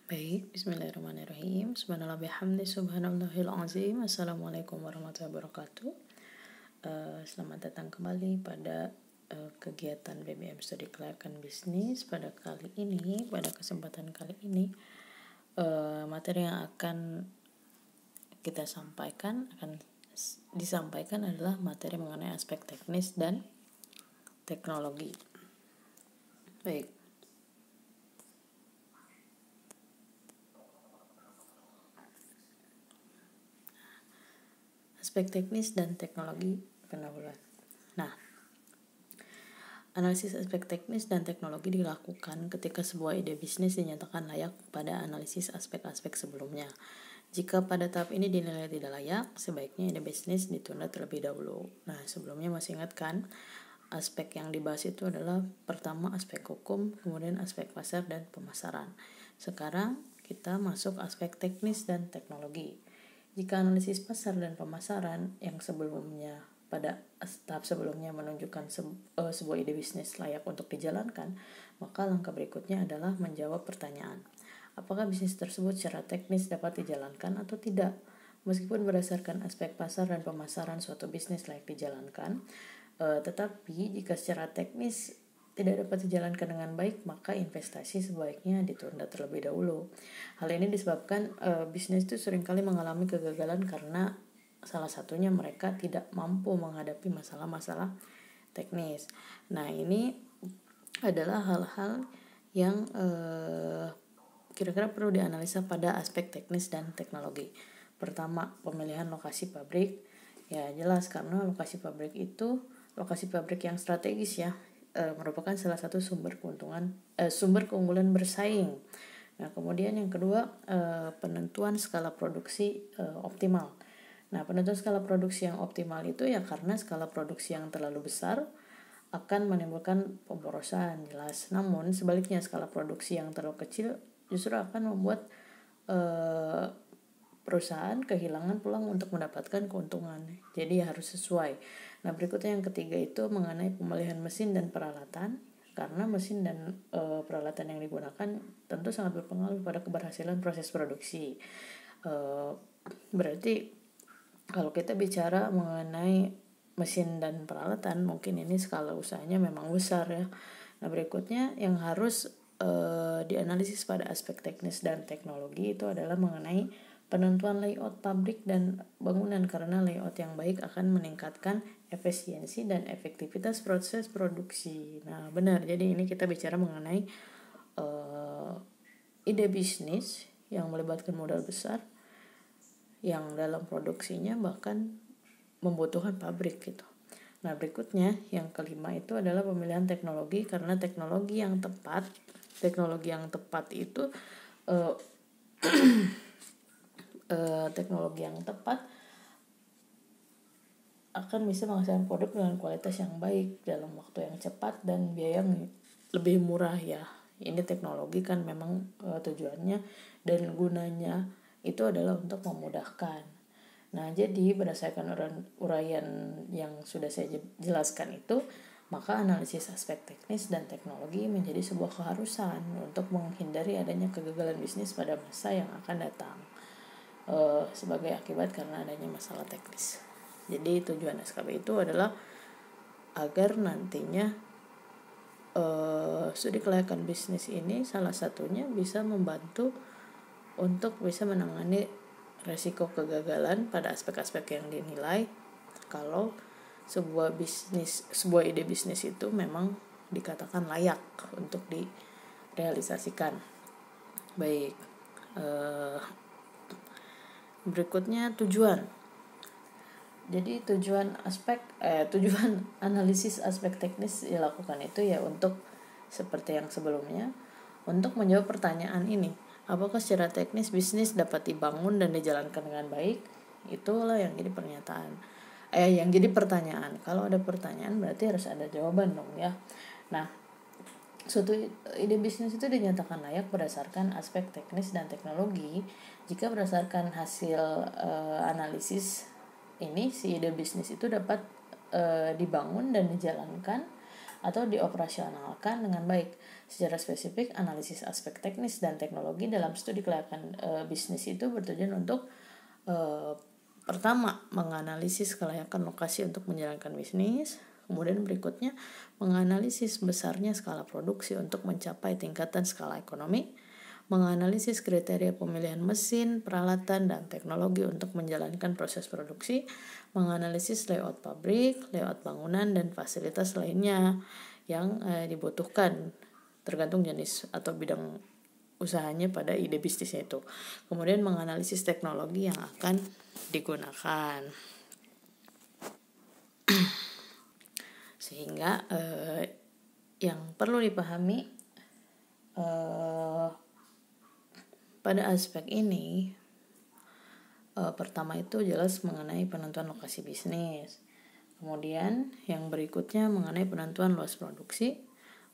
Baik, bismillahirrahmanirrahim. Subhanallah bihamdi, subhanallahil azim. Assalamualaikum warahmatullahi wabarakatuh. Selamat datang kembali pada kegiatan BBM Studi Kelayakan Bisnis. Pada kesempatan kali ini, materi yang akan disampaikan adalah materi mengenai aspek teknis dan teknologi. Baik. Aspek teknis dan teknologi pendahuluan. Nah, analisis aspek teknis dan teknologi dilakukan ketika sebuah ide bisnis dinyatakan layak pada analisis aspek-aspek sebelumnya. Jika pada tahap ini dinilai tidak layak, sebaiknya ide bisnis ditunda terlebih dahulu. Nah, sebelumnya masih ingat kan, aspek yang dibahas itu adalah pertama aspek hukum, kemudian aspek pasar dan pemasaran. Sekarang kita masuk aspek teknis dan teknologi. Jika analisis pasar dan pemasaran yang pada tahap sebelumnya menunjukkan sebuah ide bisnis layak untuk dijalankan, maka langkah berikutnya adalah menjawab pertanyaan. Apakah bisnis tersebut secara teknis dapat dijalankan atau tidak? Meskipun berdasarkan aspek pasar dan pemasaran suatu bisnis layak dijalankan, tetapi jika secara teknis tidak dapat dijalankan dengan baik, maka investasi sebaiknya ditunda terlebih dahulu. Hal ini disebabkan bisnis itu seringkali mengalami kegagalan karena salah satunya mereka tidak mampu menghadapi masalah-masalah teknis. Nah, ini adalah hal-hal yang kira-kira perlu dianalisa pada aspek teknis dan teknologi. Pertama, pemilihan lokasi pabrik. Ya, jelas karena lokasi pabrik yang strategis ya, merupakan salah satu sumber keunggulan bersaing. Nah, kemudian yang kedua, penentuan skala produksi optimal. Nah, penentuan skala produksi yang optimal itu ya karena skala produksi yang terlalu besar akan menimbulkan pemborosan, jelas. Namun sebaliknya, skala produksi yang terlalu kecil justru akan membuat perusahaan kehilangan peluang untuk mendapatkan keuntungan. Jadi harus sesuai. Nah, berikutnya yang ketiga itu mengenai pemilihan mesin dan peralatan. Karena mesin dan peralatan yang digunakan tentu sangat berpengaruh pada keberhasilan proses produksi. Berarti kalau kita bicara mengenai mesin dan peralatan, mungkin ini skala usahanya memang besar ya. Nah, berikutnya yang harus dianalisis pada aspek teknis dan teknologi itu adalah mengenai penentuan layout pabrik dan bangunan, karena layout yang baik akan meningkatkan efisiensi dan efektivitas proses produksi. Nah, benar. Jadi ini kita bicara mengenai ide bisnis yang melibatkan modal besar yang dalam produksinya bahkan membutuhkan pabrik gitu. Nah, berikutnya yang kelima itu adalah pemilihan teknologi, karena teknologi yang tepat itu teknologi yang tepat akan bisa menghasilkan produk dengan kualitas yang baik dalam waktu yang cepat dan biaya yang lebih murah ya. Ini teknologi kan memang tujuannya dan gunanya itu adalah untuk memudahkan. Nah, jadi berdasarkan uraian yang sudah saya jelaskan itu, maka analisis aspek teknis dan teknologi menjadi sebuah keharusan untuk menghindari adanya kegagalan bisnis pada masa yang akan datang sebagai akibat karena adanya masalah teknis. Jadi tujuan SKB itu adalah agar nantinya studi kelayakan bisnis ini salah satunya bisa membantu untuk bisa menangani resiko kegagalan pada aspek-aspek yang dinilai kalau sebuah ide bisnis itu memang dikatakan layak untuk direalisasikan. Baik, berikutnya tujuan. Jadi tujuan analisis aspek teknis dilakukan itu ya untuk seperti yang sebelumnya, untuk menjawab pertanyaan ini. Apakah secara teknis bisnis dapat dibangun dan dijalankan dengan baik? Itulah yang jadi pertanyaan. Kalau ada pertanyaan berarti harus ada jawaban dong ya. Nah, suatu ide bisnis itu dinyatakan layak berdasarkan aspek teknis dan teknologi jika berdasarkan hasil analisis ini, si ide bisnis itu dapat dibangun dan dijalankan atau dioperasionalkan dengan baik. Secara spesifik, analisis aspek teknis dan teknologi dalam studi kelayakan bisnis itu bertujuan untuk pertama, menganalisis kelayakan lokasi untuk menjalankan bisnis. Kemudian berikutnya, menganalisis besarnya skala produksi untuk mencapai tingkatan skala ekonomi. Menganalisis kriteria pemilihan mesin, peralatan, dan teknologi untuk menjalankan proses produksi. Menganalisis layout pabrik, layout bangunan, dan fasilitas lainnya yang dibutuhkan tergantung jenis atau bidang usahanya pada ide bisnisnya itu. Kemudian menganalisis teknologi yang akan digunakan. Sehingga yang perlu dipahami pada aspek ini, pertama itu jelas mengenai penentuan lokasi bisnis. Kemudian yang berikutnya mengenai penentuan luas produksi,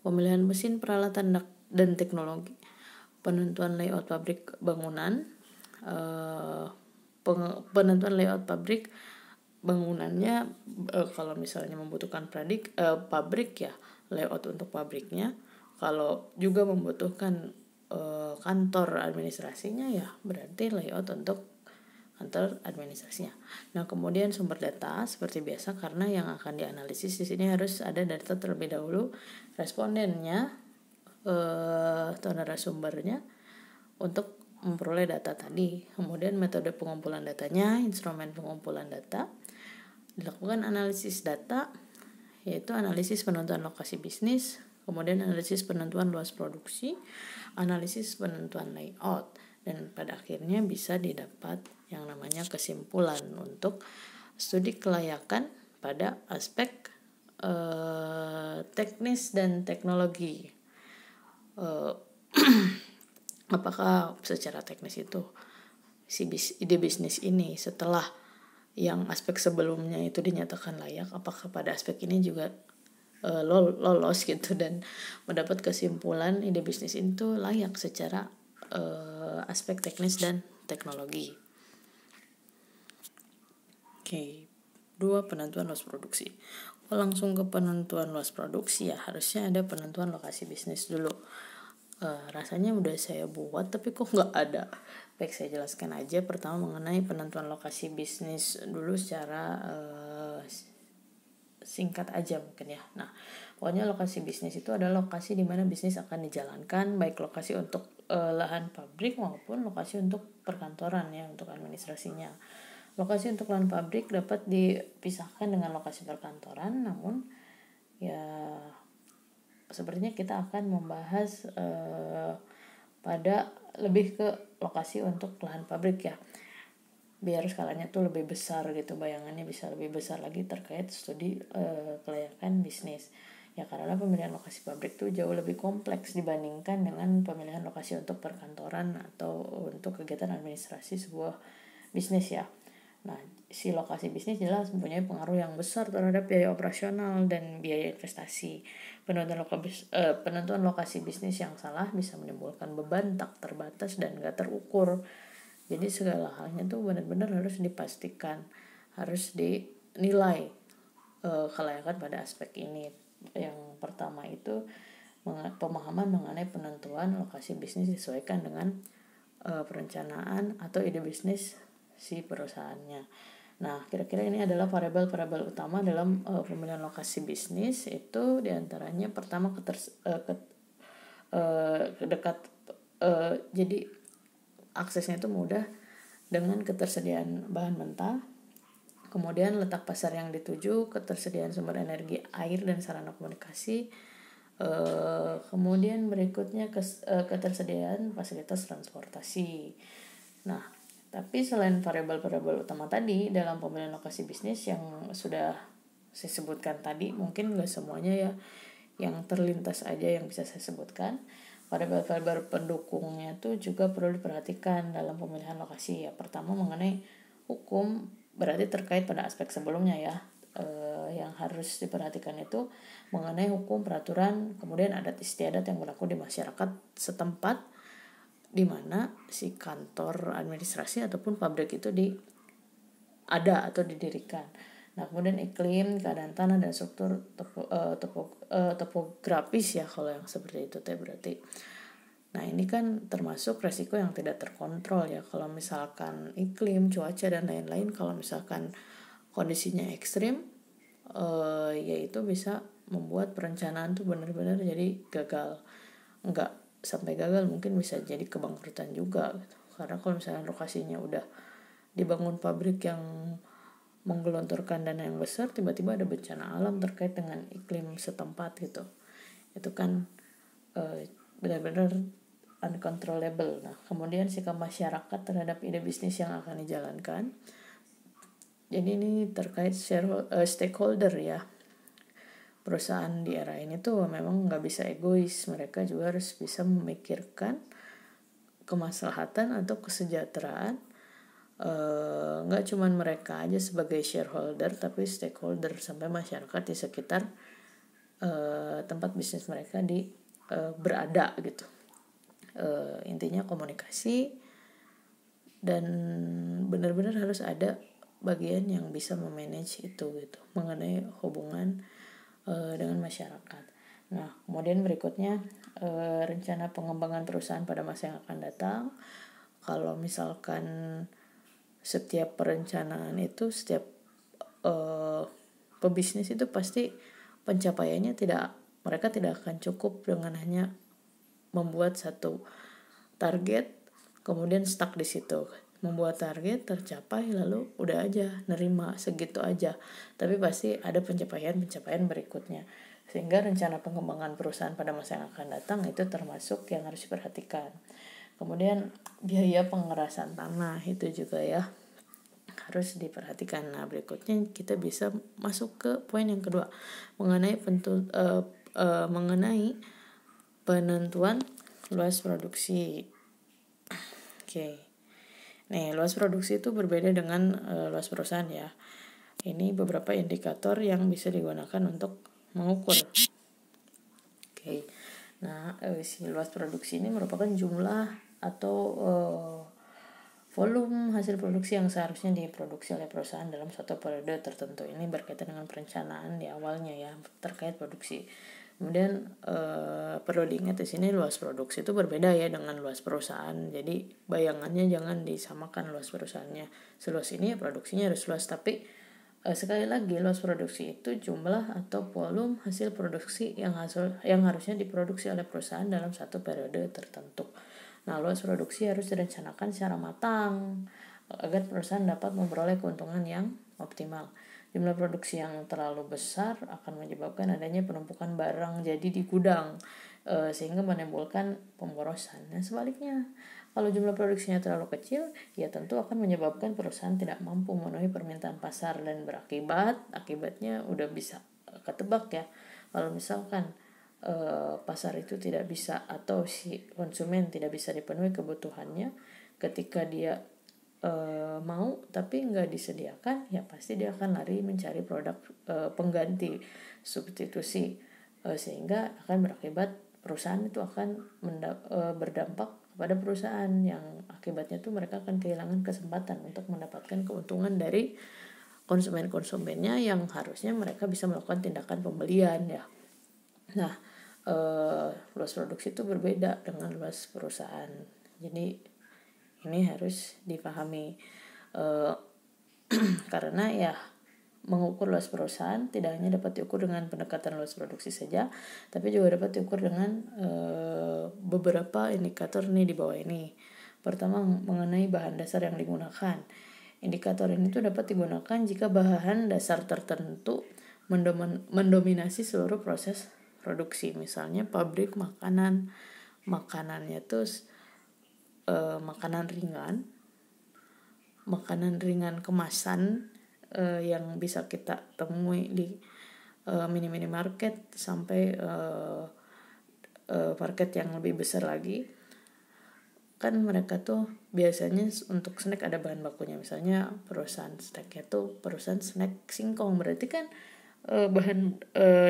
pemilihan mesin, peralatan, dan teknologi, penentuan layout pabrik bangunan, penentuan layout pabrik bangunannya, kalau misalnya membutuhkan pabrik ya layout untuk pabriknya, kalau juga membutuhkan kantor administrasinya ya berarti layout untuk kantor administrasinya. Nah, kemudian sumber data seperti biasa, karena yang akan dianalisis di sini harus ada data terlebih dahulu, respondennya atau narasumbernya untuk memperoleh data tadi. Kemudian metode pengumpulan datanya, instrumen pengumpulan data, dilakukan analisis data, yaitu analisis penentuan lokasi bisnis, kemudian analisis penentuan luas produksi, analisis penentuan layout, dan pada akhirnya bisa didapat yang namanya kesimpulan untuk studi kelayakan pada aspek teknis dan teknologi. Apakah secara teknis itu si ide bisnis ini setelah yang aspek sebelumnya itu dinyatakan layak, apakah pada aspek ini juga lolos gitu dan mendapat kesimpulan ide bisnis itu layak secara aspek teknis dan teknologi. Oke, 2, penentuan luas produksi. Langsung ke penentuan luas produksi ya, harusnya ada penentuan lokasi bisnis dulu. Rasanya udah saya buat tapi kok nggak ada. Baik, saya jelaskan aja. Pertama mengenai penentuan lokasi bisnis dulu secara singkat aja mungkin ya. Nah, pokoknya lokasi bisnis itu adalah lokasi di mana bisnis akan dijalankan, baik lokasi untuk lahan pabrik maupun lokasi untuk perkantoran ya, untuk administrasinya. Lokasi untuk lahan pabrik dapat dipisahkan dengan lokasi perkantoran, namun ya sepertinya kita akan membahas pada lebih ke lokasi untuk lahan pabrik ya, biar skalanya tuh lebih besar gitu, bayangannya bisa lebih besar lagi terkait studi kelayakan bisnis ya, karena pemilihan lokasi pabrik tuh jauh lebih kompleks dibandingkan dengan pemilihan lokasi untuk perkantoran atau untuk kegiatan administrasi sebuah bisnis ya. Nah, si lokasi bisnis jelas mempunyai pengaruh yang besar terhadap biaya operasional dan biaya investasi. Penentuan lokasi bisnis yang salah bisa menimbulkan beban tak terbatas dan gak terukur. Jadi segala halnya tuh benar-benar harus dipastikan, harus dinilai kelayakan pada aspek ini. Yang pertama itu pemahaman mengenai penentuan lokasi bisnis disesuaikan dengan perencanaan atau ide bisnis si perusahaannya. Nah, kira-kira ini adalah variabel-variabel utama dalam pemilihan lokasi bisnis. Itu diantaranya pertama jadi aksesnya itu mudah dengan ketersediaan bahan mentah. Kemudian letak pasar yang dituju, ketersediaan sumber energi, air, dan sarana komunikasi. Kemudian berikutnya ketersediaan fasilitas transportasi. Nah, tapi selain variabel-variabel utama tadi dalam pemilihan lokasi bisnis yang sudah saya sebutkan tadi, mungkin gak semuanya ya, yang terlintas aja yang bisa saya sebutkan. Variabel-variabel pendukungnya tuh juga perlu diperhatikan dalam pemilihan lokasi ya. Pertama mengenai hukum, berarti terkait pada aspek sebelumnya ya. Yang harus diperhatikan itu mengenai hukum, peraturan, kemudian adat istiadat yang berlaku di masyarakat setempat di mana si kantor administrasi ataupun pabrik itu ada atau didirikan. Nah, kemudian iklim, keadaan tanah dan struktur topografis ya, kalau yang seperti itu teh berarti. Nah, ini kan termasuk resiko yang tidak terkontrol ya. Kalau misalkan iklim, cuaca dan lain-lain, kalau misalkan kondisinya ekstrim, yaitu bisa membuat perencanaan tuh benar-benar jadi gagal. Enggak sampai gagal, mungkin bisa jadi kebangkrutan juga gitu. Karena kalau misalnya lokasinya udah dibangun pabrik yang menggelontorkan dana yang besar, tiba-tiba ada bencana alam terkait dengan iklim setempat gitu, itu kan benar-benar uncontrollable. Nah, kemudian sikap masyarakat terhadap ide bisnis yang akan dijalankan. Jadi ini terkait stakeholder ya. Perusahaan di era ini tuh memang nggak bisa egois, mereka juga harus bisa memikirkan kemaslahatan atau kesejahteraan nggak cuman mereka aja sebagai shareholder, tapi stakeholder sampai masyarakat di sekitar tempat bisnis mereka berada gitu. Intinya komunikasi, dan benar-benar harus ada bagian yang bisa memanage itu gitu mengenai hubungan dengan masyarakat. Nah, kemudian berikutnya rencana pengembangan perusahaan pada masa yang akan datang. Kalau misalkan setiap perencanaan itu, setiap pebisnis itu pasti pencapaiannya mereka tidak akan cukup dengan hanya membuat satu target kemudian stuck di situ. Membuat target tercapai lalu udah aja nerima segitu aja, tapi pasti ada pencapaian berikutnya. Sehingga rencana pengembangan perusahaan pada masa yang akan datang itu termasuk yang harus diperhatikan. Kemudian biaya pengerasan tanah itu juga ya harus diperhatikan. Nah, berikutnya kita bisa masuk ke poin yang kedua mengenai penentuan luas produksi. Oke. Nih, luas produksi itu berbeda dengan luas perusahaan ya. Ini beberapa indikator yang bisa digunakan untuk mengukur. Oke. Nah, si luas produksi ini merupakan jumlah atau volume hasil produksi yang seharusnya diproduksi oleh perusahaan dalam suatu periode tertentu. Ini berkaitan dengan perencanaan di awalnya ya terkait produksi. Kemudian perlu diingat di sini luas produksi itu berbeda ya dengan luas perusahaan. Jadi bayangannya jangan disamakan luas perusahaannya. Seluas ini ya produksinya harus luas, tapi sekali lagi luas produksi itu jumlah atau volume hasil produksi yang harusnya diproduksi oleh perusahaan dalam satu periode tertentu. Nah, luas produksi harus direncanakan secara matang agar perusahaan dapat memperoleh keuntungan yang optimal. Jumlah produksi yang terlalu besar akan menyebabkan adanya penumpukan barang jadi di gudang sehingga menimbulkan pemborosan. Nah, sebaliknya, kalau jumlah produksinya terlalu kecil, ya tentu akan menyebabkan perusahaan tidak mampu memenuhi permintaan pasar dan akibatnya udah bisa ketebak ya. Kalau misalkan pasar itu tidak bisa atau si konsumen tidak bisa dipenuhi kebutuhannya ketika dia mau tapi nggak disediakan, ya pasti dia akan lari mencari produk pengganti, substitusi, sehingga akan berakibat perusahaan itu akan berdampak kepada perusahaan yang akibatnya tuh mereka akan kehilangan kesempatan untuk mendapatkan keuntungan dari konsumen-konsumennya yang harusnya mereka bisa melakukan tindakan pembelian ya. Nah, luas produksi itu berbeda dengan luas perusahaan. Jadi ini harus dipahami karena ya mengukur luas perusahaan tidak hanya dapat diukur dengan pendekatan luas produksi saja, tapi juga dapat diukur dengan beberapa indikator nih di bawah ini. Pertama, mengenai bahan dasar yang digunakan. Indikator ini tuh dapat digunakan jika bahan dasar tertentu mendominasi seluruh proses produksi. Misalnya pabrik makanannya tuh makanan ringan kemasan yang bisa kita temui di mini market sampai market yang lebih besar lagi. Kan mereka tuh biasanya untuk snack ada bahan bakunya, misalnya perusahaan snacknya tuh perusahaan snack singkong, berarti kan bahan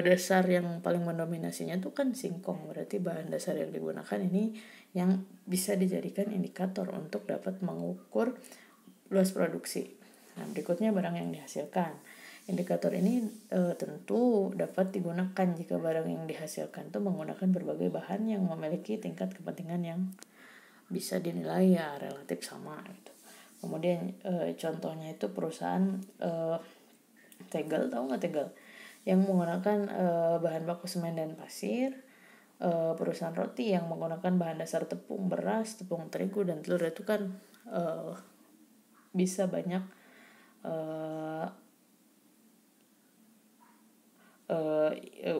dasar yang paling mendominasinya tuh kan singkong, berarti bahan dasar yang digunakan ini yang bisa dijadikan indikator untuk dapat mengukur luas produksi. Nah, berikutnya barang yang dihasilkan. Indikator ini tentu dapat digunakan jika barang yang dihasilkan itu menggunakan berbagai bahan yang memiliki tingkat kepentingan yang bisa dinilai ya relatif sama gitu. Kemudian contohnya itu perusahaan Tegel, tahu nggak Tegel? Yang menggunakan bahan baku semen dan pasir. Perusahaan roti yang menggunakan bahan dasar tepung beras, tepung terigu dan telur itu kan bisa banyak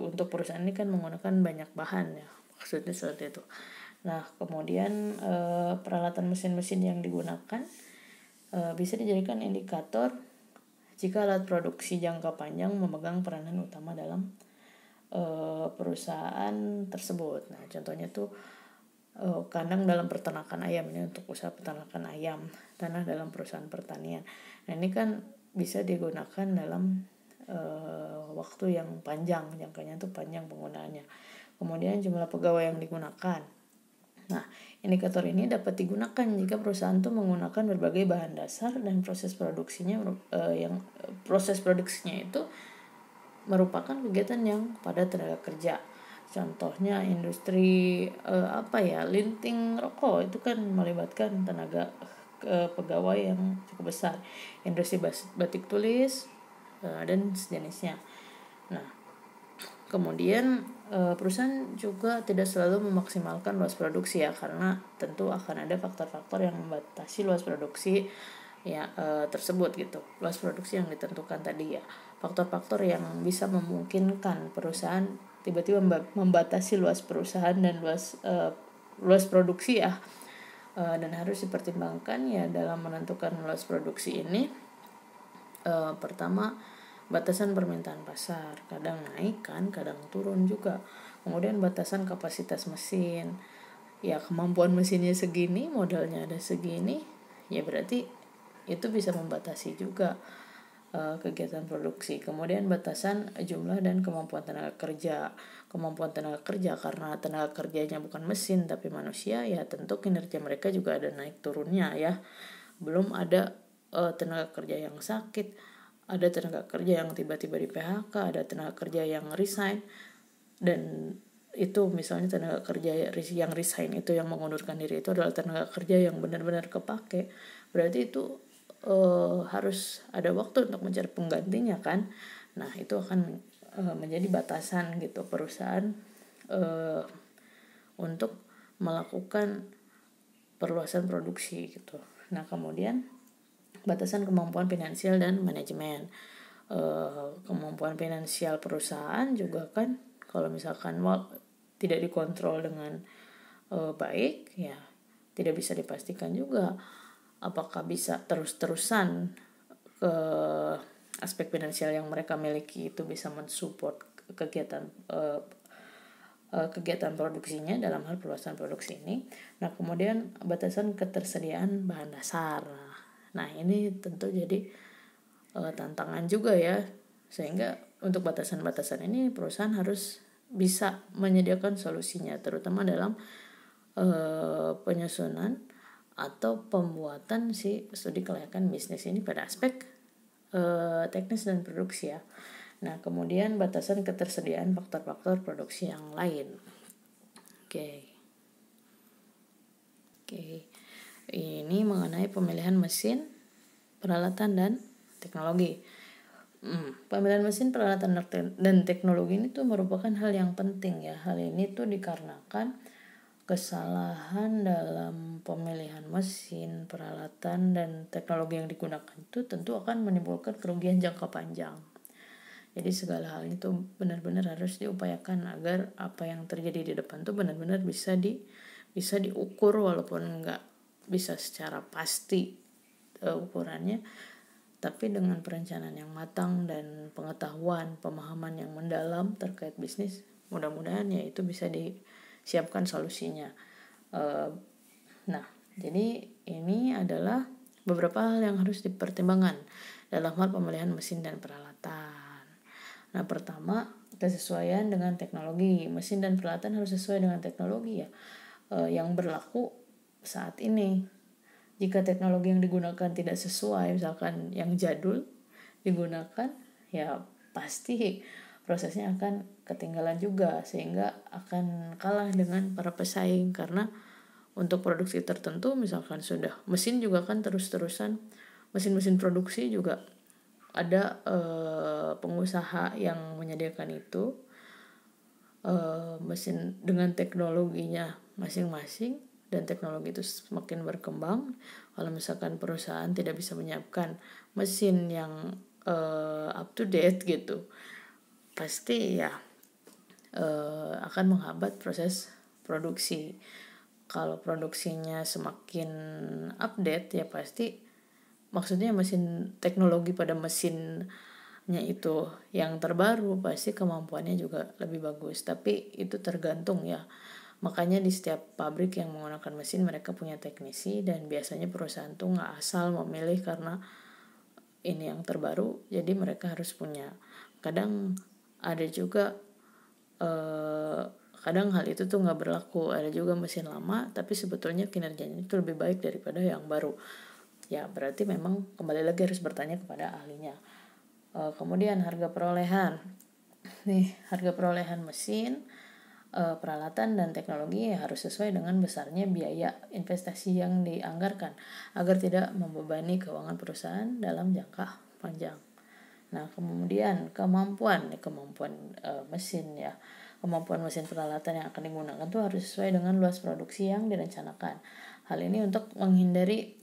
untuk perusahaan ini kan menggunakan banyak bahan ya, maksudnya seperti itu. Nah kemudian peralatan mesin-mesin yang digunakan bisa dijadikan indikator jika alat produksi jangka panjang memegang peranan utama dalam perusahaan tersebut. Nah contohnya tuh kandang dalam peternakan ayam, ini untuk usaha peternakan ayam, tanah dalam perusahaan pertanian. Nah ini kan bisa digunakan dalam waktu yang panjang, jangkanya tuh panjang penggunaannya. Kemudian jumlah pegawai yang digunakan. Nah indikator ini dapat digunakan jika perusahaan tuh menggunakan berbagai bahan dasar dan proses produksinya itu merupakan kegiatan yang padat tenaga kerja. Contohnya industri linting rokok itu kan melibatkan tenaga pegawai yang cukup besar. Industri batik tulis dan sejenisnya. Nah kemudian perusahaan juga tidak selalu memaksimalkan luas produksi ya, karena tentu akan ada faktor-faktor yang membatasi luas produksi ya tersebut gitu. Luas produksi yang ditentukan tadi ya, faktor-faktor yang bisa memungkinkan perusahaan tiba-tiba membatasi luas perusahaan dan luas produksi ya, dan harus dipertimbangkan ya dalam menentukan luas produksi ini. Pertama, batasan permintaan pasar, kadang naik kan, kadang turun juga. Kemudian batasan kapasitas mesin, ya kemampuan mesinnya segini, modalnya ada segini, ya berarti itu bisa membatasi juga kegiatan produksi. Kemudian batasan jumlah dan kemampuan tenaga kerja. Kemampuan tenaga kerja karena tenaga kerjanya bukan mesin tapi manusia, ya tentu kinerja mereka juga ada naik turunnya ya. Belum ada tenaga kerja yang sakit, ada tenaga kerja yang tiba-tiba di PHK, ada tenaga kerja yang resign, dan itu misalnya tenaga kerja yang resign itu yang mengundurkan diri itu adalah tenaga kerja yang benar-benar kepake, berarti itu harus ada waktu untuk mencari penggantinya kan. Nah itu akan menjadi batasan gitu perusahaan untuk melakukan perluasan produksi gitu. Nah kemudian batasan kemampuan finansial dan manajemen. Kemampuan finansial perusahaan juga kan kalau misalkan tidak dikontrol dengan baik ya tidak bisa dipastikan juga apakah bisa terus-terusan ke aspek finansial yang mereka miliki itu bisa mensupport kegiatan produksinya dalam hal perluasan produksi ini. Nah kemudian batasan ketersediaan bahan dasar. Nah ini tentu jadi tantangan juga ya, sehingga untuk batasan-batasan ini perusahaan harus bisa menyediakan solusinya, terutama dalam penyusunan atau pembuatan si studi kelayakan bisnis ini pada aspek teknis dan produksi ya. Nah kemudian batasan ketersediaan faktor-faktor produksi yang lain. Oke. Ini mengenai pemilihan mesin, peralatan dan teknologi. Pemilihan mesin, peralatan dan teknologi ini tuh merupakan hal yang penting ya. Hal ini tuh dikarenakan kesalahan dalam pemilihan mesin, peralatan dan teknologi yang digunakan itu tentu akan menimbulkan kerugian jangka panjang. Jadi segala hal itu benar-benar harus diupayakan agar apa yang terjadi di depan tuh benar-benar bisa diukur, walaupun nggak bisa secara pasti ukurannya, tapi dengan perencanaan yang matang dan pengetahuan, pemahaman yang mendalam terkait bisnis, mudah-mudahan ya itu bisa disiapkan solusinya. Nah, jadi ini adalah beberapa hal yang harus dipertimbangkan dalam hal pemilihan mesin dan peralatan. Nah, pertama, kesesuaian dengan teknologi. Mesin dan peralatan harus sesuai dengan teknologi ya yang berlaku saat ini. Jika teknologi yang digunakan tidak sesuai, misalkan yang jadul digunakan, ya pasti prosesnya akan ketinggalan juga, sehingga akan kalah dengan para pesaing. Karena untuk produksi tertentu misalkan sudah mesin juga kan terus-terusan, mesin-mesin produksi juga ada pengusaha yang menyediakan itu, mesin dengan teknologinya masing-masing, dan teknologi itu semakin berkembang. Kalau misalkan perusahaan tidak bisa menyiapkan mesin yang up to date gitu, pasti ya akan menghambat proses produksi. Kalau produksinya semakin update ya pasti, maksudnya mesin, teknologi pada mesinnya itu yang terbaru, pasti kemampuannya juga lebih bagus. Tapi itu tergantung ya. Makanya di setiap pabrik yang menggunakan mesin mereka punya teknisi, dan biasanya perusahaan tuh nggak asal memilih karena ini yang terbaru jadi mereka harus punya. Kadang ada juga kadang hal itu tuh nggak berlaku. Ada juga mesin lama tapi sebetulnya kinerjanya itu lebih baik daripada yang baru. Ya berarti memang kembali lagi harus bertanya kepada ahlinya. Kemudian harga perolehan. Nih, harga perolehan mesin, peralatan dan teknologi harus sesuai dengan besarnya biaya investasi yang dianggarkan agar tidak membebani keuangan perusahaan dalam jangka panjang. Nah, kemudian kemampuan mesin ya. Kemampuan mesin peralatan yang akan digunakan itu harus sesuai dengan luas produksi yang direncanakan. Hal ini untuk menghindari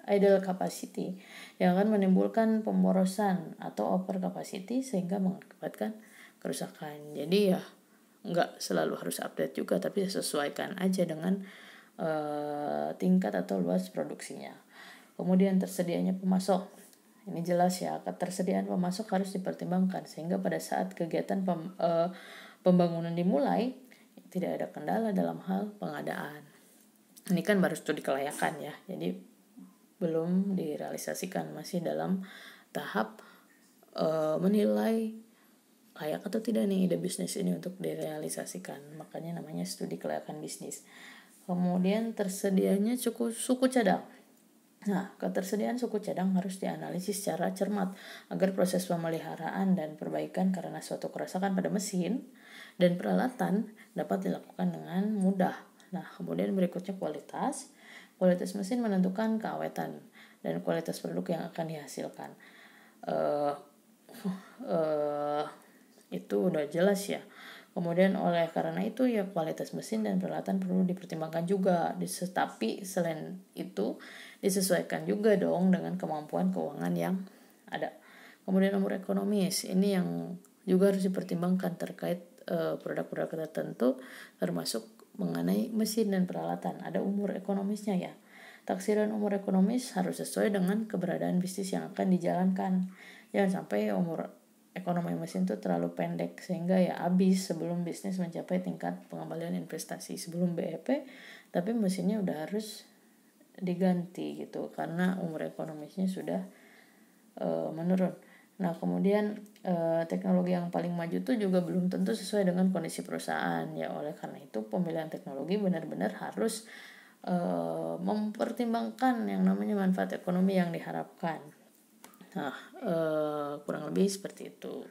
idle capacity yang akan menimbulkan pemborosan atau over capacity sehingga mengakibatkan kerusakan. Jadi ya nggak selalu harus update juga, tapi sesuaikan aja dengan tingkat atau luas produksinya. Kemudian tersedianya pemasok. Ini jelas ya, ketersediaan pemasok harus dipertimbangkan sehingga pada saat kegiatan pembangunan dimulai tidak ada kendala dalam hal pengadaan. Ini kan baru studi kelayakan ya, jadi belum direalisasikan, masih dalam tahap menilai layak atau tidak nih ide bisnis ini untuk direalisasikan. Makanya namanya studi kelayakan bisnis. Kemudian tersedianya suku cadang. Nah, ketersediaan suku cadang harus dianalisis secara cermat agar proses pemeliharaan dan perbaikan karena suatu kerusakan pada mesin dan peralatan dapat dilakukan dengan mudah. Nah, kemudian berikutnya kualitas. Kualitas mesin menentukan keawetan dan kualitas produk yang akan dihasilkan. Itu udah jelas ya. Kemudian oleh karena itu ya kualitas mesin dan peralatan perlu dipertimbangkan juga. Tapi selain itu disesuaikan juga dong dengan kemampuan keuangan yang ada. Kemudian umur ekonomis, ini yang juga harus dipertimbangkan terkait produk-produk tertentu, termasuk mengenai mesin dan peralatan. Ada umur ekonomisnya ya. Taksiran umur ekonomis harus sesuai dengan keberadaan bisnis yang akan dijalankan. Jangan sampai umur ekonomi mesin itu terlalu pendek sehingga ya habis sebelum bisnis mencapai tingkat pengembalian investasi sebelum BEP, tapi mesinnya udah harus diganti gitu karena umur ekonomisnya sudah menurun. Nah, kemudian teknologi yang paling maju itu juga belum tentu sesuai dengan kondisi perusahaan ya. Oleh karena itu pemilihan teknologi benar-benar harus mempertimbangkan yang namanya manfaat ekonomi yang diharapkan. Nah, kurang lebih seperti itu.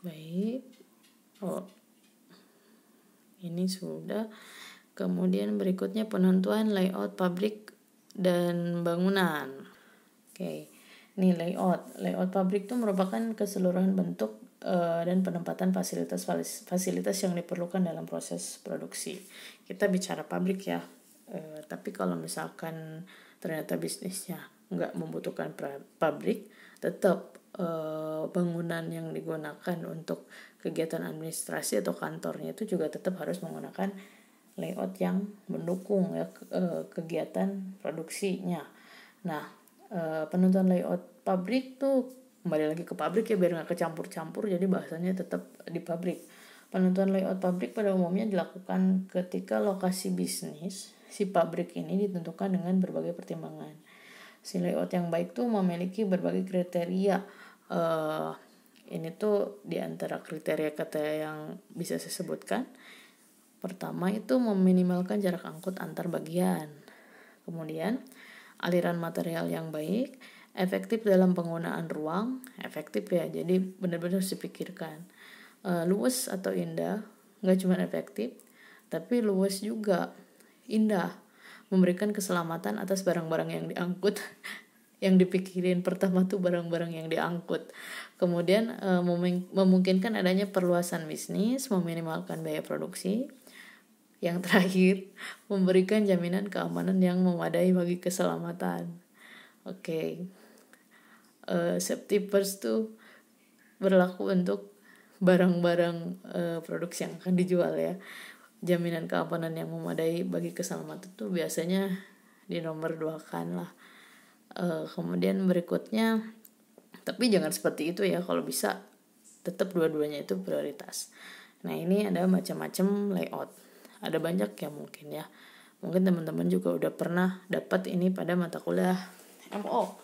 Baik. Ini sudah. Kemudian berikutnya penentuan layout pabrik dan bangunan. Oke. Ini layout pabrik itu merupakan keseluruhan bentuk dan penempatan fasilitas yang diperlukan dalam proses produksi. Kita bicara pabrik ya. Tapi kalau misalkan ternyata bisnisnya nggak membutuhkan pabrik, tetap bangunan yang digunakan untuk kegiatan administrasi atau kantornya itu juga tetap harus menggunakan layout yang mendukung ya kegiatan produksinya. Nah, penentuan layout pabrik tuh kembali lagi ke pabrik ya, biar nggak kecampur-campur, jadi bahasanya tetap di pabrik. Penentuan layout pabrik pada umumnya dilakukan ketika lokasi bisnis si pabrik ini ditentukan dengan berbagai pertimbangan. Si layout yang baik tuh memiliki berbagai kriteria. Ini tuh diantara kriteria kata yang bisa saya sebutkan. Pertama itu meminimalkan jarak angkut antar bagian. Kemudian aliran material yang baik, efektif dalam penggunaan ruang, efektif ya, jadi benar-benar harus dipikirkan. Luwes atau indah, nggak cuma efektif, tapi luwes juga indah, memberikan keselamatan atas barang-barang yang diangkut. Yang dipikirin pertama tuh barang-barang yang diangkut. Kemudian memungkinkan adanya perluasan bisnis, meminimalkan biaya produksi. Yang terakhir, memberikan jaminan keamanan yang memadai bagi keselamatan. Oke. Safety first tuh berlaku untuk barang-barang produksi yang akan dijual ya. Jaminan keamanan yang memadai bagi keselamatan tuh biasanya di nomor 2 kan lah. Kemudian berikutnya, tapi jangan seperti itu ya, kalau bisa tetap dua-duanya itu prioritas. Nah, ini ada macam-macam layout, ada banyak ya mungkin ya, mungkin teman-teman juga udah pernah dapat ini pada mata kuliah MO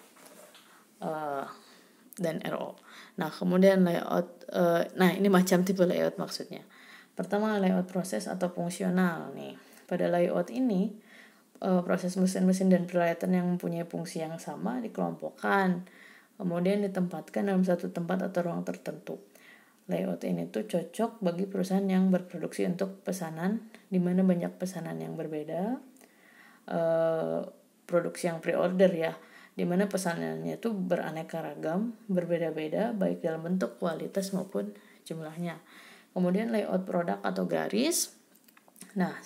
dan RO. Nah, kemudian layout, nah ini macam tipe layout maksudnya. Pertama, layout proses atau fungsional nih. Pada layout ini proses mesin-mesin dan peralatan yang mempunyai fungsi yang sama dikelompokkan, kemudian ditempatkan dalam satu tempat atau ruang tertentu. Layout ini tuh cocok bagi perusahaan yang berproduksi untuk pesanan, di mana banyak pesanan yang berbeda, produksi yang pre-order ya, di mana pesanannya itu beraneka ragam, berbeda-beda baik dalam bentuk, kualitas maupun jumlahnya. Kemudian layout produk atau garis. Nah,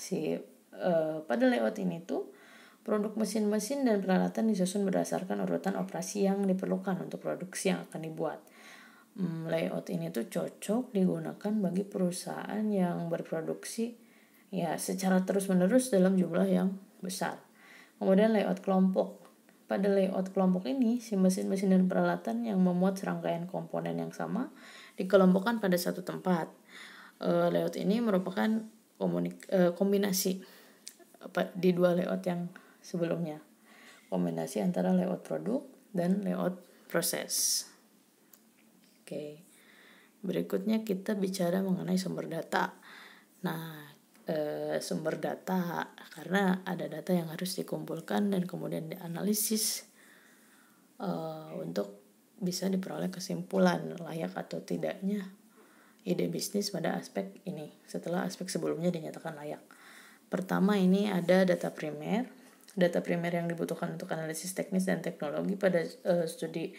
pada layout ini tuh produk mesin-mesin dan peralatan disusun berdasarkan urutan operasi yang diperlukan untuk produksi yang akan dibuat. Layout ini tuh cocok digunakan bagi perusahaan yang berproduksi ya secara terus-menerus dalam jumlah yang besar. Kemudian layout kelompok. Pada layout kelompok ini, si mesin-mesin dan peralatan yang memuat serangkaian komponen yang sama dikelompokkan pada satu tempat. Layout ini merupakan kombinasi di dua layout yang sebelumnya, kombinasi antara layout produk dan layout proses. Oke, berikutnya kita bicara mengenai sumber data. Nah, sumber data, karena ada data yang harus dikumpulkan dan kemudian dianalisis untuk bisa diperoleh kesimpulan layak atau tidaknya ide bisnis pada aspek ini setelah aspek sebelumnya dinyatakan layak. Pertama, ini ada data primer. Data primer yang dibutuhkan untuk analisis teknis dan teknologi pada studi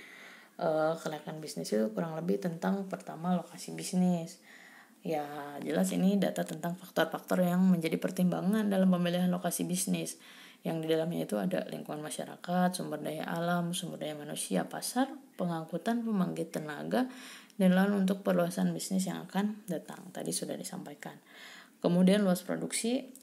kelayakan bisnis itu kurang lebih tentang pertama lokasi bisnis. Ya, jelas ini data tentang faktor-faktor yang menjadi pertimbangan dalam pemilihan lokasi bisnis. Yang di dalamnya itu ada lingkungan masyarakat, sumber daya alam, sumber daya manusia, pasar, pengangkutan, pembangkit tenaga, dan lalu untuk perluasan bisnis yang akan datang. Tadi sudah disampaikan. Kemudian luas produksi,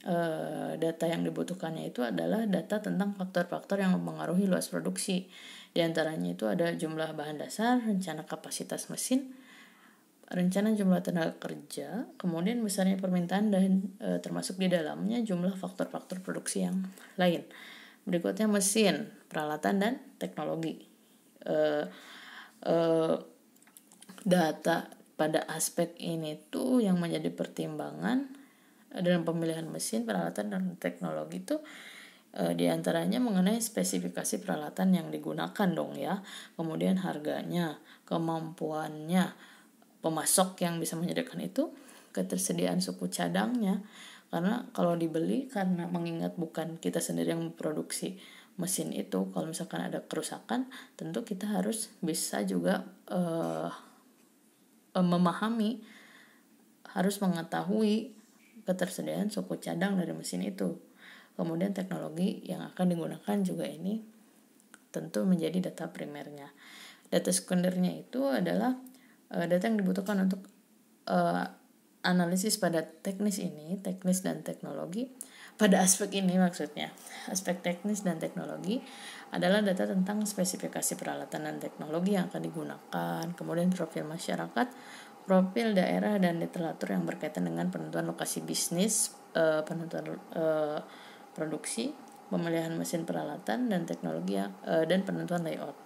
data yang dibutuhkannya itu adalah data tentang faktor-faktor yang mempengaruhi luas produksi. Di antaranya itu ada jumlah bahan dasar, rencana kapasitas mesin, rencana jumlah tenaga kerja, kemudian besarnya permintaan dan termasuk di dalamnya jumlah faktor-faktor produksi yang lain. Berikutnya mesin, peralatan dan teknologi. Data pada aspek ini tuh yang menjadi pertimbangan dalam pemilihan mesin, peralatan dan teknologi itu diantaranya mengenai spesifikasi peralatan yang digunakan dong ya, kemudian harganya, kemampuannya, pemasok yang bisa menyediakan itu, ketersediaan suku cadangnya, karena kalau dibeli, karena mengingat bukan kita sendiri yang memproduksi mesin itu, kalau misalkan ada kerusakan tentu kita harus bisa juga memahami, harus mengetahui ketersediaan suku cadang dari mesin itu. Kemudian teknologi yang akan digunakan juga ini tentu menjadi data primernya. Data sekundernya itu adalah data yang dibutuhkan untuk analisis pada teknis ini, teknis dan teknologi. Pada aspek ini maksudnya, aspek teknis dan teknologi adalah data tentang spesifikasi peralatan dan teknologi yang akan digunakan, kemudian profil masyarakat, profil daerah, dan literatur yang berkaitan dengan penentuan lokasi bisnis, penentuan produksi, pemilihan mesin peralatan dan teknologi dan penentuan layout.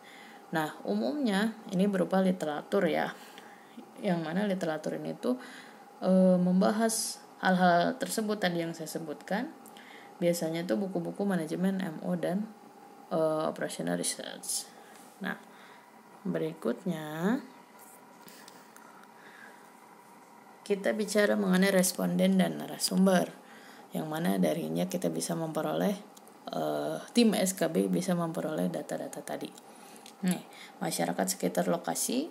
Nah, umumnya ini berupa literatur ya, yang mana literatur ini tuh membahas hal-hal tersebut tadi yang saya sebutkan, Biasanya tuh buku-buku manajemen MO dan operational research. Nah, berikutnya kita bicara mengenai responden dan narasumber, yang mana darinya kita bisa memperoleh tim SKB bisa memperoleh data-data tadi. Nih, masyarakat sekitar lokasi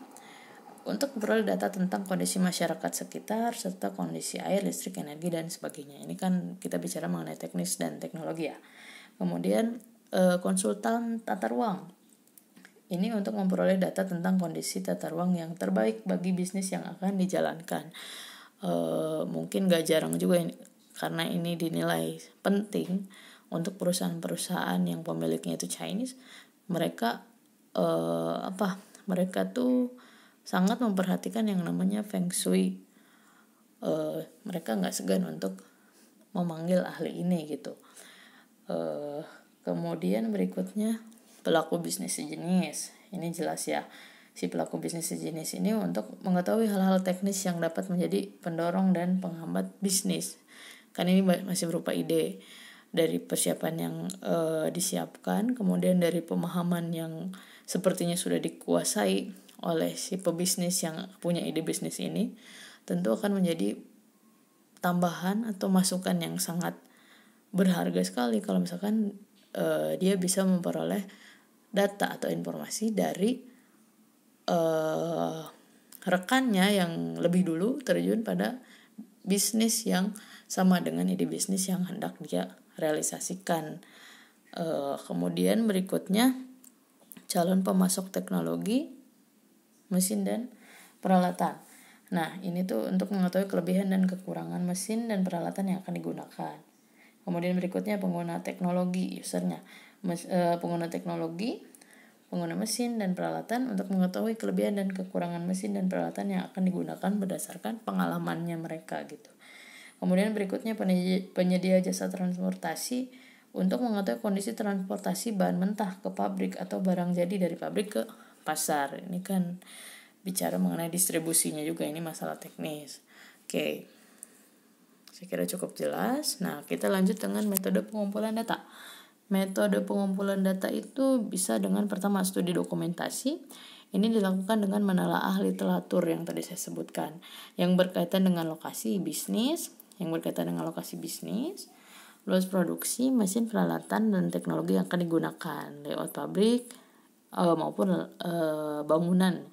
untuk memperoleh data tentang kondisi masyarakat sekitar serta kondisi air, listrik, energi, dan sebagainya. Ini kan kita bicara mengenai teknis dan teknologi ya. Kemudian konsultan tata ruang. Ini untuk memperoleh data tentang kondisi tata ruang yang terbaik bagi bisnis yang akan dijalankan. Mungkin gak jarang juga ini, karena ini dinilai penting untuk perusahaan-perusahaan yang pemiliknya itu Chinese. Mereka mereka tuh sangat memperhatikan yang namanya Feng Shui. Mereka nggak segan untuk memanggil ahli ini gitu. Kemudian berikutnya pelaku bisnis sejenis. Ini jelas ya, si pelaku bisnis sejenis ini untuk mengetahui hal-hal teknis yang dapat menjadi pendorong dan penghambat bisnis. Kan ini masih berupa ide dari persiapan yang disiapkan, kemudian dari pemahaman yang sepertinya sudah dikuasai oleh si pebisnis yang punya ide bisnis ini, tentu akan menjadi tambahan atau masukan yang sangat berharga sekali kalau misalkan dia bisa memperoleh data atau informasi dari rekannya yang lebih dulu terjun pada bisnis yang sama dengan ide bisnis yang hendak dia realisasikan. Kemudian berikutnya calon pemasok teknologi, mesin dan peralatan. Nah, ini tuh untuk mengetahui kelebihan dan kekurangan mesin dan peralatan yang akan digunakan. Kemudian berikutnya pengguna teknologi, usernya. Pengguna teknologi, pengguna mesin dan peralatan untuk mengetahui kelebihan dan kekurangan mesin dan peralatan yang akan digunakan berdasarkan pengalamannya mereka gitu. Kemudian berikutnya penyedia jasa transportasi untuk mengetahui kondisi transportasi bahan mentah ke pabrik atau barang jadi dari pabrik ke pasar. Ini kan bicara mengenai distribusinya juga, ini masalah teknis. Oke. Saya kira cukup jelas. Nah, kita lanjut dengan metode pengumpulan data. Metode pengumpulan data itu bisa dengan pertama studi dokumentasi. Ini dilakukan dengan menelaah literatur yang tadi saya sebutkan, yang berkaitan dengan lokasi bisnis, luas produksi, mesin, peralatan, dan teknologi yang akan digunakan, layout pabrik maupun bangunan.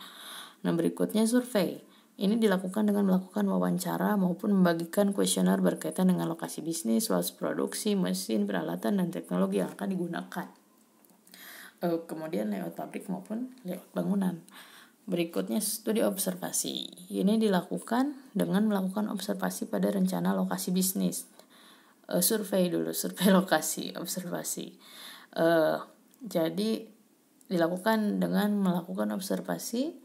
Nah, berikutnya survei. Ini dilakukan dengan melakukan wawancara maupun membagikan kuesioner berkaitan dengan lokasi bisnis, luas produksi, mesin, peralatan, dan teknologi yang akan digunakan. Kemudian layout pabrik maupun layout bangunan. Berikutnya studi observasi. Ini dilakukan dengan melakukan observasi pada rencana lokasi bisnis. Survei lokasi, observasi. Jadi dilakukan dengan melakukan observasi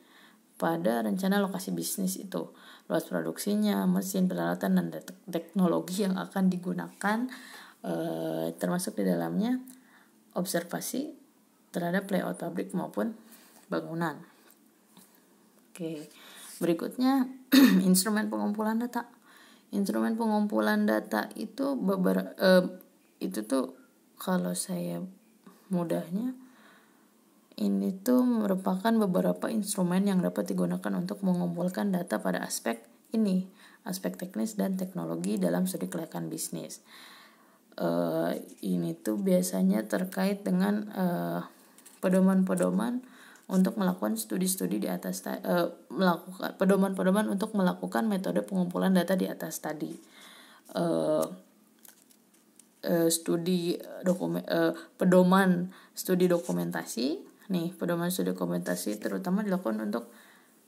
pada rencana lokasi bisnis itu, luas produksinya, mesin, peralatan, dan teknologi yang akan digunakan, termasuk di dalamnya observasi terhadap layout pabrik maupun bangunan. Oke, berikutnya instrumen pengumpulan data. Instrumen pengumpulan data itu itu tuh kalau saya mudahnya ini tuh merupakan beberapa instrumen yang dapat digunakan untuk mengumpulkan data pada aspek teknis dan teknologi dalam studi kelayakan bisnis. Ini tuh biasanya terkait dengan pedoman-pedoman untuk melakukan studi-studi di atas melakukan pedoman-pedoman untuk melakukan metode pengumpulan data di atas tadi. Pedoman studi dokumentasi. Nih, pedoman studi dokumentasi terutama dilakukan untuk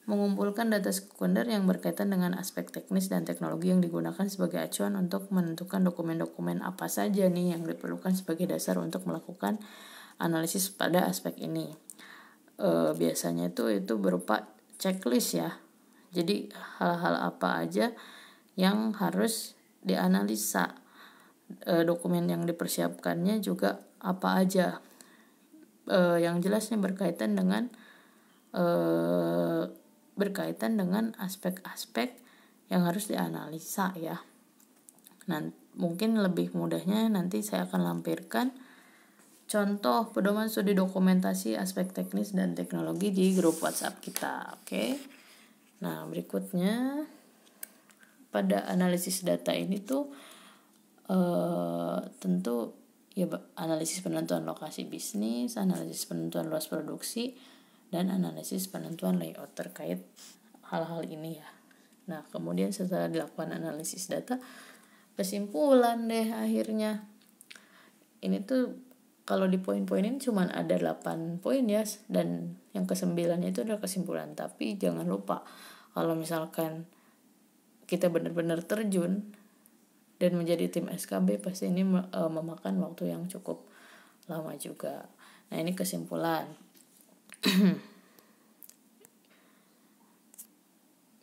mengumpulkan data sekunder yang berkaitan dengan aspek teknis dan teknologi yang digunakan sebagai acuan untuk menentukan dokumen-dokumen apa saja nih yang diperlukan sebagai dasar untuk melakukan analisis pada aspek ini. Biasanya itu berupa checklist ya. Jadi hal-hal apa aja yang harus dianalisa. Dokumen yang dipersiapkannya juga apa aja. Yang jelasnya berkaitan dengan aspek-aspek yang harus dianalisa ya. Nah, mungkin lebih mudahnya nanti saya akan lampirkan contoh pedoman studi dokumentasi aspek teknis dan teknologi di grup WhatsApp kita. Oke. Nah, berikutnya pada analisis data ini tuh tentu ya analisis penentuan lokasi bisnis, analisis penentuan luas produksi, dan analisis penentuan layout terkait hal-hal ini ya. Nah, kemudian setelah dilakukan analisis data, kesimpulan deh akhirnya. Ini tuh kalau di poin-poin ini cuma ada 8 poin ya, dan yang ke-9 itu adalah kesimpulan. Tapi jangan lupa kalau misalkan kita benar-benar terjun dan menjadi tim SKB, pasti ini memakan waktu yang cukup lama juga. Nah, ini kesimpulan.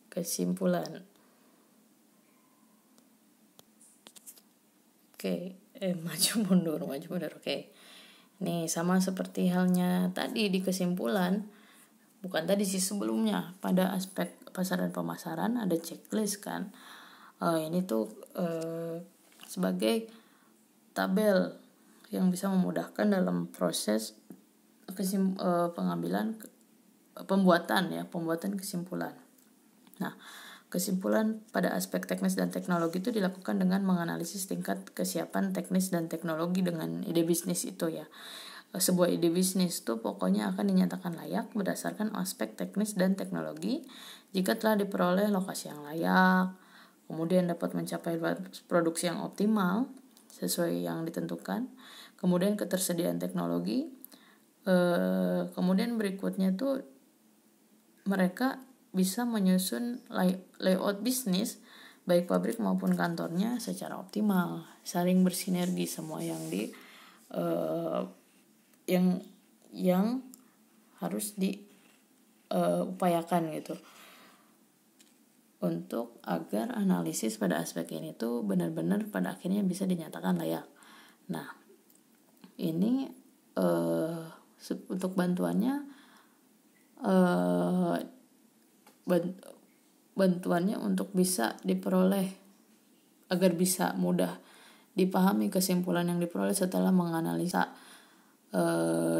Kesimpulan. Oke, maju mundur. Oke. Nih, sama seperti halnya tadi di kesimpulan, bukan tadi sih, sebelumnya pada aspek pasar dan pemasaran ada checklist kan. Ini tuh sebagai tabel yang bisa memudahkan dalam proses pembuatan kesimpulan. Nah, kesimpulan pada aspek teknis dan teknologi itu dilakukan dengan menganalisis tingkat kesiapan teknis dan teknologi dengan ide bisnis itu ya. Sebuah ide bisnis itu pokoknya akan dinyatakan layak berdasarkan aspek teknis dan teknologi jika telah diperoleh lokasi yang layak, kemudian dapat mencapai produksi yang optimal sesuai yang ditentukan, kemudian ketersediaan teknologi, kemudian berikutnya tuh mereka bisa menyusun layout bisnis baik pabrik maupun kantornya secara optimal, saling bersinergi semua yang yang harus diupayakan gitu untuk agar analisis pada aspek ini tuh benar-benar pada akhirnya bisa dinyatakan layak. Nah, ini untuk bantuannya untuk bisa diperoleh agar bisa mudah dipahami kesimpulan yang diperoleh setelah menganalisa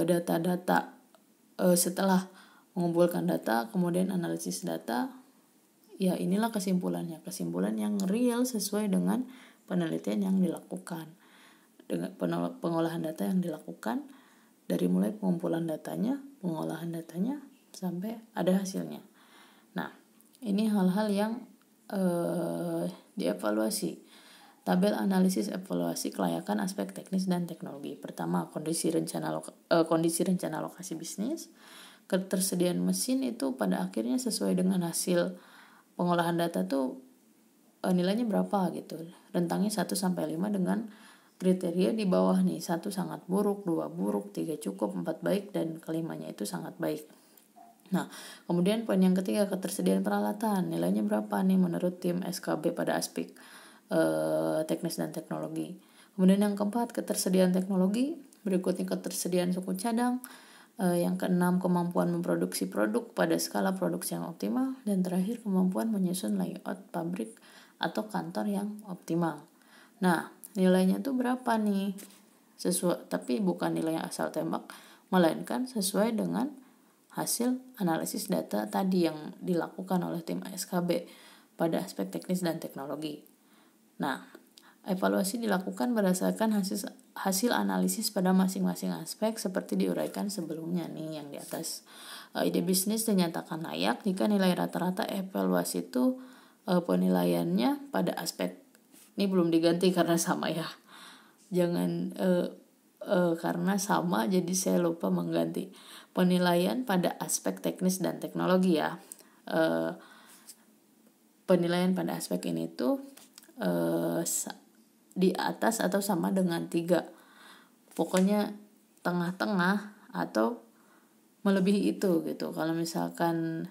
data-data, setelah mengumpulkan data kemudian analisis data, ya inilah kesimpulan yang real sesuai dengan penelitian yang dilakukan, dengan pengolahan data yang dilakukan dari mulai pengumpulan datanya, pengolahan datanya sampai ada hasilnya. Nah, ini hal-hal yang dievaluasi. Tabel analisis evaluasi kelayakan aspek teknis dan teknologi. Pertama, kondisi rencana lokasi bisnis. Ketersediaan mesin itu pada akhirnya sesuai dengan hasil pengolahan data tuh nilainya berapa gitu. Rentangnya 1-5 dengan kriteria di bawah nih. 1 sangat buruk, 2 buruk, 3 cukup, 4 baik, dan kelimanya itu sangat baik. Nah, kemudian poin yang ketiga, ketersediaan peralatan. Nilainya berapa nih menurut tim SKB pada aspek teknis dan teknologi. Kemudian yang keempat, ketersediaan teknologi. Berikutnya ketersediaan suku cadang. Yang keenam, kemampuan memproduksi produk pada skala produksi yang optimal. Dan terakhir, kemampuan menyusun layout pabrik atau kantor yang optimal. Nah, nilainya tuh berapa nih? Tapi bukan nilai yang asal tembak, melainkan sesuai dengan hasil analisis data tadi yang dilakukan oleh tim SKB pada aspek teknis dan teknologi. Nah, evaluasi dilakukan berdasarkan hasil analisis pada masing-masing aspek seperti diuraikan sebelumnya nih yang di atas. Ide bisnis dinyatakan layak jika nilai rata-rata evaluasi itu penilaiannya pada aspek, ini belum diganti karena sama ya. Jangan karena sama jadi saya lupa mengganti. Penilaian pada aspek teknis dan teknologi ya. Penilaian pada aspek ini tuh di atas atau sama dengan 3. Pokoknya tengah-tengah atau melebihi itu gitu. Kalau misalkan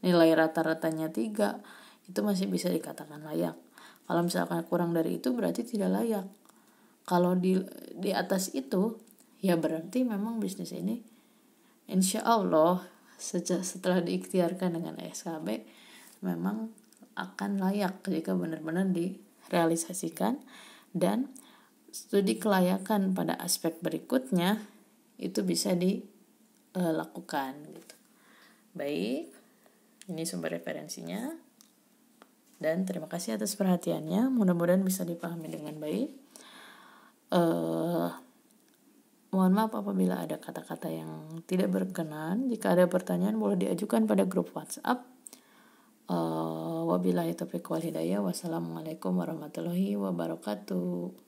nilai rata-ratanya 3, itu masih bisa dikatakan layak. Kalau misalkan kurang dari itu berarti tidak layak. Kalau di atas itu ya berarti memang bisnis ini insya Allah setelah diikhtiarkan dengan SKB memang akan layak jika benar-benar direalisasikan dan studi kelayakan pada aspek berikutnya itu bisa dilakukan gitu. Baik, ini sumber referensinya dan terima kasih atas perhatiannya, mudah-mudahan bisa dipahami dengan baik. Mohon maaf apabila ada kata-kata yang tidak berkenan. Jika ada pertanyaan boleh diajukan pada grup WhatsApp. Wabillahi taufiq wal hidayah. Wassalamualaikum warahmatullahi wabarakatuh.